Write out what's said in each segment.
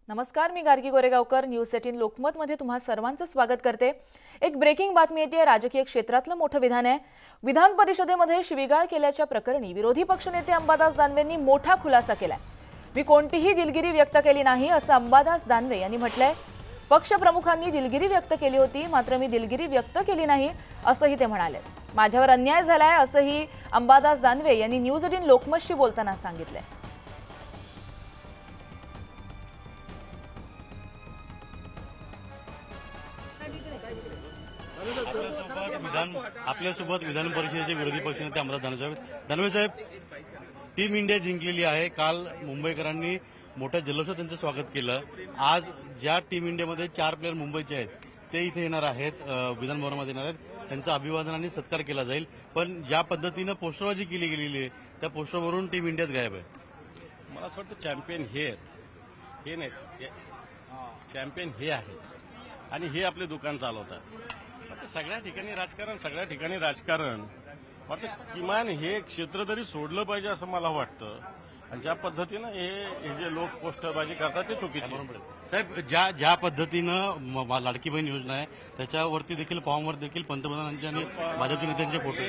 नमस्कार, मी गार्गी गोरेगावकर न्यूज 18 लोकमत मध्ये तुम्हा सर्वांचं स्वागत करते। एक ब्रेकिंग बातमी येते। राजकीय क्षेत्रातलं मोठं विधान आहे। विधान परिषदेमध्ये शिवीगाळ केल्याच्या प्रकरणी विरोधी पक्षनेते अंबादास दानवेंनी मोठा खुलासा केलाय। मी कोणतीही दिलगिरी व्यक्त केली नाही असं अंबादास दानवे यांनी म्हटलंय। पक्षप्रमुखांनी दिलगिरी व्यक्त केली होती, मात्र मी दिलगिरी व्यक्त केली नाही असंही ते म्हणाले। माझ्यावर अन्याय झालाय असंही अंबादास दानवे यांनी न्यूज 18 लोकमतशी बोलताना सांगितलंय। आपल्यासोबत विधान परिषदेचे विरोधी पक्षनेते अंबादास दानवे साहेब, टीम इंडिया जिंकलेली आहे। काल मुंबईकरांनी मोठ्या जल्लोषात त्यांचं स्वागत केलं। आज ज्या टीम इंडियामध्ये 4 प्लेयर मुंबईचे आहेत ते इथे येणार आहेत, विधान भवनामध्ये येणार आहेत। त्यांचा अभिवादन आणि सत्कार केला जाईल। पण ज्या पद्धतीनं पोस्टरबाजी केली गेलेली आहे त्या पोस्टरवरून टीम इंडियाच गायब आहे। मला असं वाटतं चॅम्पियन हे आहेत, हे नाहीत, चॅम्पियन हे आहेत आणि हे आपले दुकान चालवतात। सगळ्या ठिकाणी राजकारण वाटतं किमान हे क्षेत्र तरी सोडलं पाहिजे असं मला वाटतं। आणि ज्या पद्धतीनं हे जे लोक पोस्टरबाजी करतात ते चुकीचे आहे। साहेब, ज्या पद्धतीनं लाडकी बहीण योजना आहे त्याच्यावरती देखील फॉर्मवर देखील पंतप्रधानांचे आणि भाजपच्या नेत्यांचे फोटो,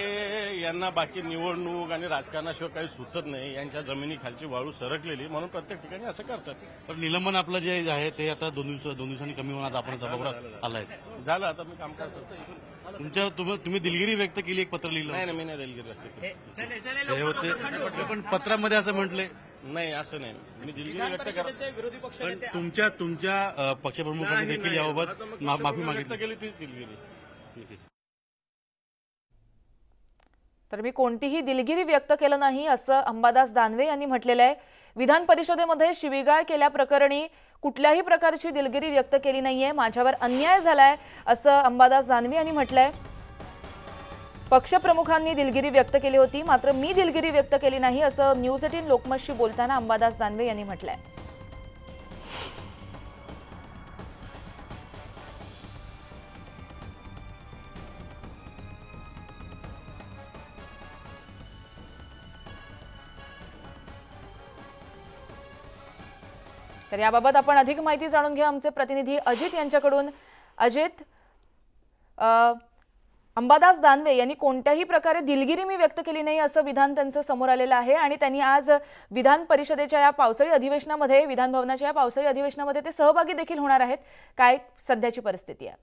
यांना बाकी निवडणूक आणि राजकारणाशिवाय काही सुचत नाही। यांच्या जमिनीखालची वाळू सरकलेली म्हणून प्रत्येक ठिकाणी असं करतात। पण निलंबन आपलं जे आहे ते आता दोन दिवसांनी कमी होणार आपण सभागृहात आलाय। झालं, आता मी कामकाज करतो। तुम्ही दिलगिरी व्यक्त केली, एक पत्र लिहिलं? नाही, मी नाही दिलगिरी व्यक्त केली। हे होते पण पत्रामध्ये असं म्हटलंय नाही, असं नाही, मी दिलगिरी व्यक्त करतो। पण तुमच्या पक्षप्रमुखांनी देखील याबाबत माफी मागितली केली, तीच दिलगिरी। तर मी कोणतीही दिलगिरी व्यक्त केलं नाही असं अंबादास दानवे यांनी म्हटलेलं आहे। विधान परिषदेमध्ये शिवीगाळ केल्याप्रकरणी कुठल्याही प्रकारची दिलगिरी व्यक्त केली नाहीये, माझ्यावर अन्याय झालाय असं अंबादास दानवे यांनी म्हटलंय। पक्षप्रमुखांनी दिलगिरी व्यक्त केली होती, मात्र मी दिलगिरी व्यक्त केली नाही असं न्यूज 18 लोकमतशी बोलताना अंबादास दानवे यांनी म्हटलंय। तर याबाबत आपण अधिक माहिती जाणून घेऊ आमचे प्रतिनिधी अजित यांच्याकडून। अजित, अंबादास दानवे यांनी कोणत्याही प्रकारे दिलगिरी मी व्यक्त केली नाही असं विधान त्यांचं समोर आलेलं आहे आणि त्यांनी आज विधान परिषदेच्या या पावसाळी अधिवेशनामध्ये, विधान भवनाच्या या पावसाळी अधिवेशनामध्ये ते सहभागी देखील होणार आहेत। काय सध्याची परिस्थिती आहे?